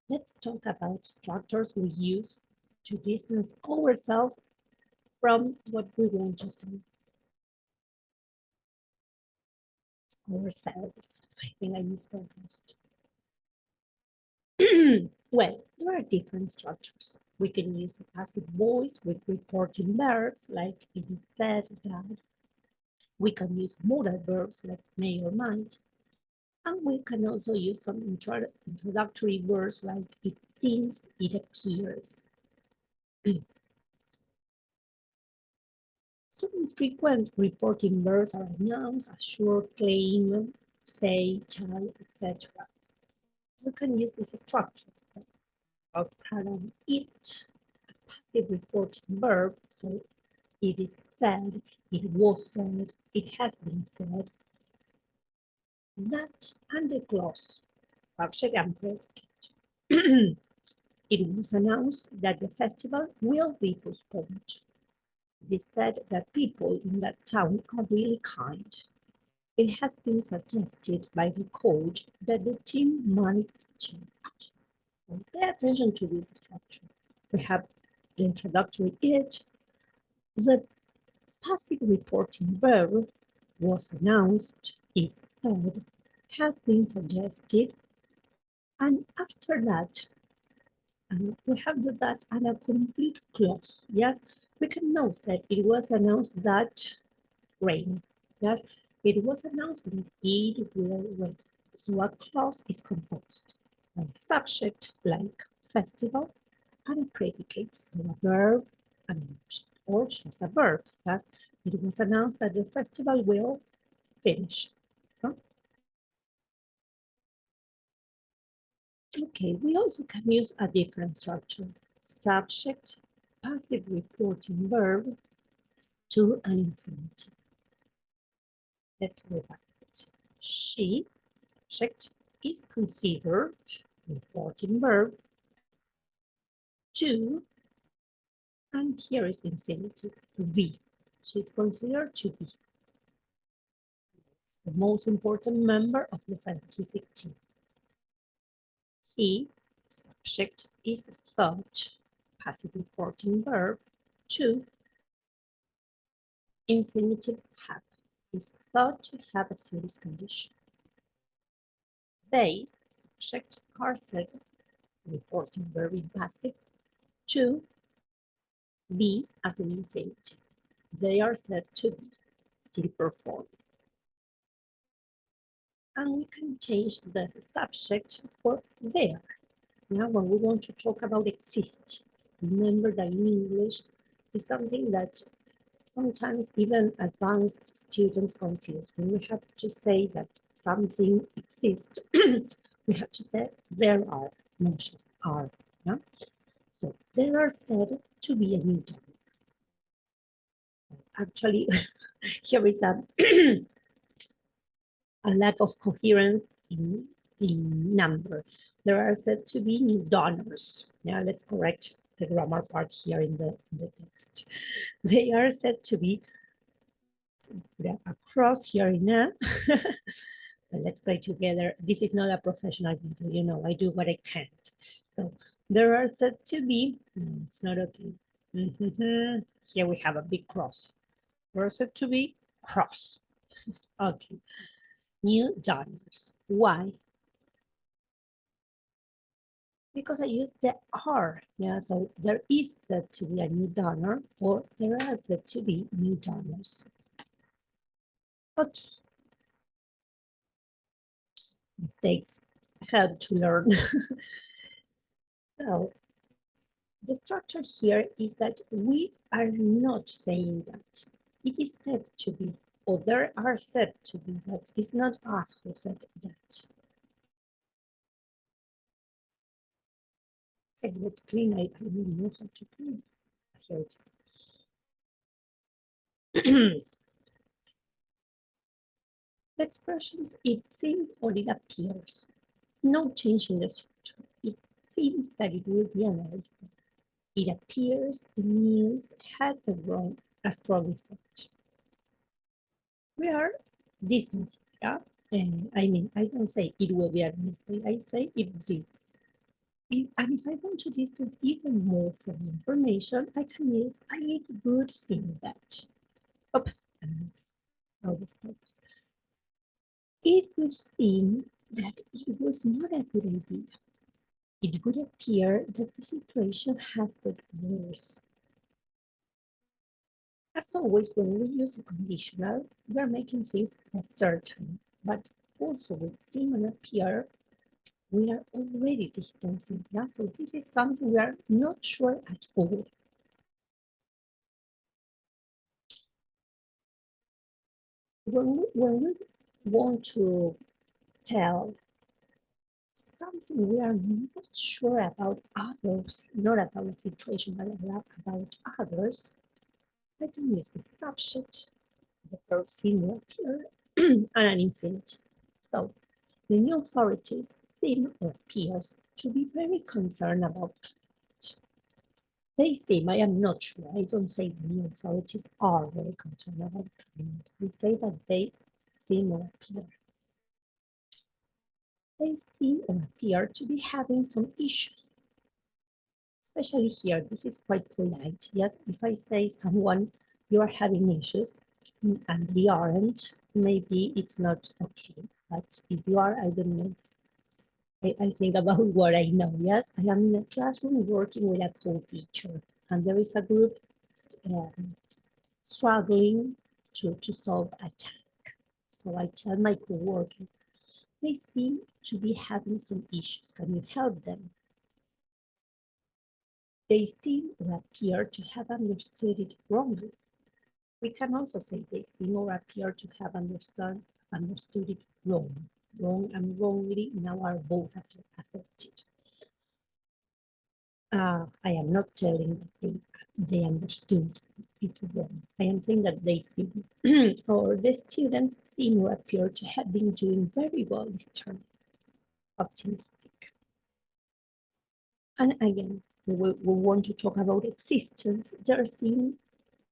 Let's talk about structures we use to distance ourselves from what we want to see ourselves. I think I misfocused. Well, there are different structures. We can use a passive voice with reporting verbs like it is said that. We can use modal verbs like may or might. And we can also use some introductory words like it seems, it appears. Some frequent reporting verbs are nouns, assure, claim, say, tell, etc. We can use this structure of pronoun it, a passive reporting verb, so it is said, it was said, it has been said. That and the clause, subject and predicate. It was announced that the festival will be postponed. It is said that people in that town are really kind. It has been suggested by the coach that the team might change. So pay attention to this structure. We have the introductory it, the passive reporting verb was announced, is said, has been suggested, and after that, we have the that and a complete clause. Yes, we can note that it was announced that rain. Yes, it was announced that it will rain. So a clause is composed by a subject like festival and a predicate, so a verb and an object, or just a verb. Yes, it was announced that the festival will finish. So, okay, we also can use a different structure. Subject, passive reporting verb to an infinitive. Let's revise it. She, subject, is considered, reporting verb, to, and here is infinitive, be. She's considered to be the most important member of the scientific team. He, subject, is thought, passive reporting verb, to, infinitive have, is thought to have a serious condition. They, subject, are said, reporting verb in passive, to be as an infinitive. They are said to be still performing. And we can change the subject for there. Now, when we want to talk about existence, remember that in English is something that sometimes even advanced students confuse. When we have to say that something exists, we have to say there are, not just are. Yeah? So there are said to be a new donor. Actually, here is a lack of coherence in number. There are said to be new donors. Yeah, let's correct the grammar part here in the text. They are said to be, so put a cross here in a, but let's play together. This is not a professional video, you know, I do what I can't. So there are said to be, no, it's not okay. Here we have a big cross. There are said to be cross. Okay. New donors. Why? Because I use the are. Yeah, so there is said to be a new donor, or there are said to be new donors. Okay. Mistakes help to learn. So the structure here is that we are not saying that. It is said to be, or there are said to be, but it's not us who said that. Okay, let's clean. I don't know how to clean. Here it is. The expressions it seems or it appears. No change in the structure. It seems that it will be analyzed. It appears the news had a strong effect. We are distances, yeah? And I mean, I don't say it will be analyzed. I say it seems. And if I want to distance even more from the information, I can use I would think that. Oh, now this purpose. It would seem that it was not a good idea. It would appear that the situation has got worse. As always, when we use a conditional, we are making things less certain, but also with seem and appear, we are already distancing. Yeah? So this is something we are not sure at all. When we want to tell something we are not sure about others, not about the situation, but about others, I can use the subject, the verb seem or appear, and an infinitive. So the new authorities seem or appears to be very concerned about it. They seem, I am not sure, I don't say the new authorities are very concerned about climate. I say that they seem or appear. They seem or appear to be having some issues. Especially here, this is quite polite. Yes, if I say someone, you are having issues, and they aren't, maybe it's not okay. But if you are, I don't know. I think about what I know. Yes, I am in a classroom working with a co-teacher, and there is a group struggling to solve a task. So I tell my co-worker, they seem to be having some issues. Can you help them? They seem or appear to have understood it wrongly. We can also say they seem or appear to have understood it wrong. Wrong and wrongly now are both accepted. I am not telling that they understood it wrong. I am saying that they seem, or the students seem or appear to have been doing very well this term. Optimistic. And again, we want to talk about existence. There seem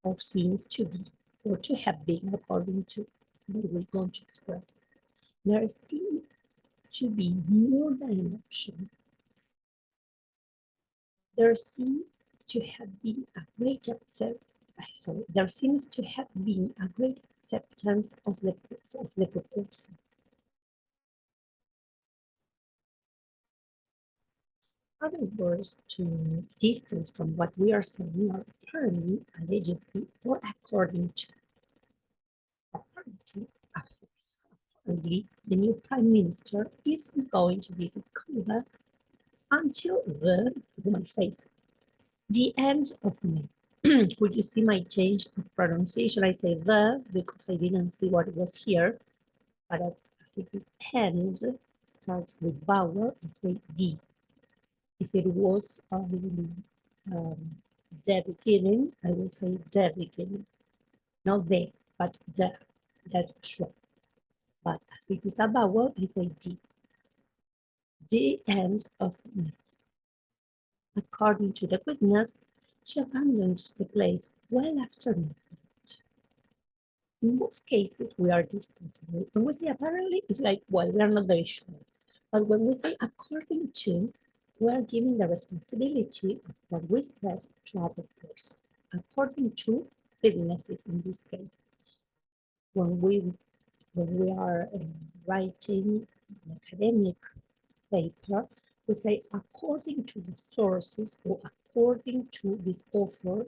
or seems to be, or to have been, according to what we're going to express. There seems to be more than an option. There seems to have been a great there seems to have been a great acceptance of the proposal. Other words to distance from what we are saying are apparently, allegedly, or according to. Apparently, apparently, the new prime minister isn't going to visit Cuba until my face, the end of May. Could you see my change of pronunciation? I say the because I didn't see what was here, but as it is end, starts with vowel, I say D. If it was the beginning, I will say the beginning. Not the, but the. That's true. But as it is a vowel, I say D. The end of May. According to the witness, she abandoned the place well after midnight. In both cases, we are dispensable. When we say apparently, it's like, well, we are not very sure. But when we say according to, we are giving the responsibility of what we said to other person. According to witnesses in this case. When we are writing an academic paper, we say according to the sources or according to this author.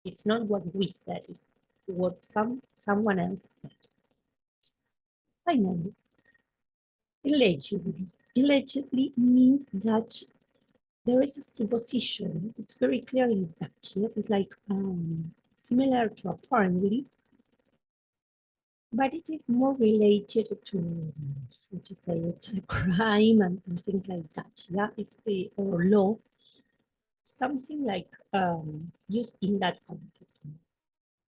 It's not what we said, it's what someone else said. Finally, allegedly. Allegedly means that there is a supposition. It's very clearly that. Yes, it's like similar to apparently, but it is more related to, how to say it, a crime and things like that. Yeah, it's or law, something like used in that context.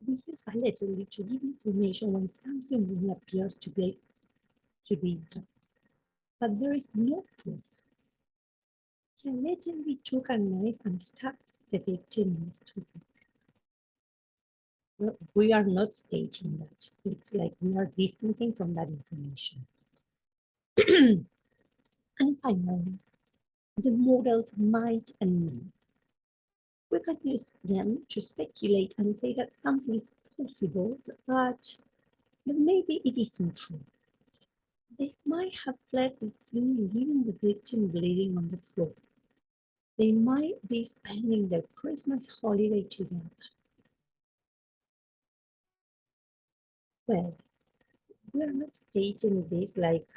We use allegedly to give information when something really appears to be done, but there is no proof. He allegedly took a knife and stabbed the victim in the stomach. We are not stating that. It's like we are distancing from that information. And finally, the models might and may. We can use them to speculate and say that something is possible, but maybe it isn't true. They might have fled the scene, leaving the victim bleeding on the floor. They might be spending their Christmas holiday together. Well, we're not stating this like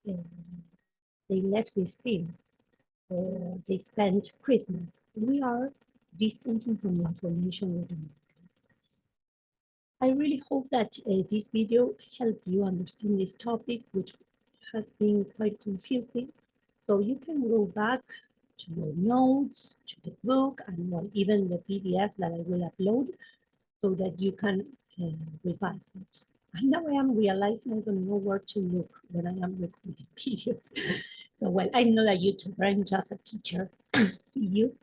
they left the scene or they spent Christmas. We are distancing from the information with the markers. I really hope that this video helped you understand this topic, which has been quite confusing. So you can go back to your notes, to the book, and well, even the PDF that I will upload so that you can revise it. And now I am realizing I don't know where to look when I am recording videos. So, well, I'm not a YouTuber, I'm just a teacher. See you.